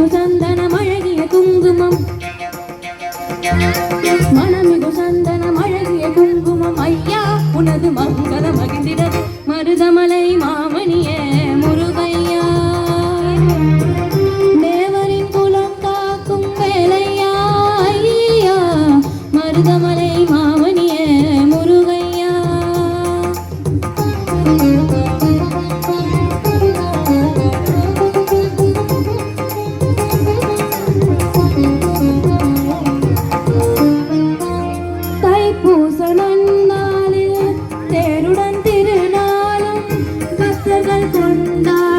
மனமிகு சந்தனம் அழகிய குங்குமம் மனமிகு சந்தனம் அழகிய குங்குமம் ஐயா உனது மங்கள மகிழ்ந்திடவே மருதமலை மாமணியே முருகையா தேவரின் குலம் காக்கும் வேலையா ஐயா மருதமலை மாமணியே முருகையா தைப்பூச நன்னாளில் தேருடன் திருநாளும் பக்தர்கள் கொண்டாடும்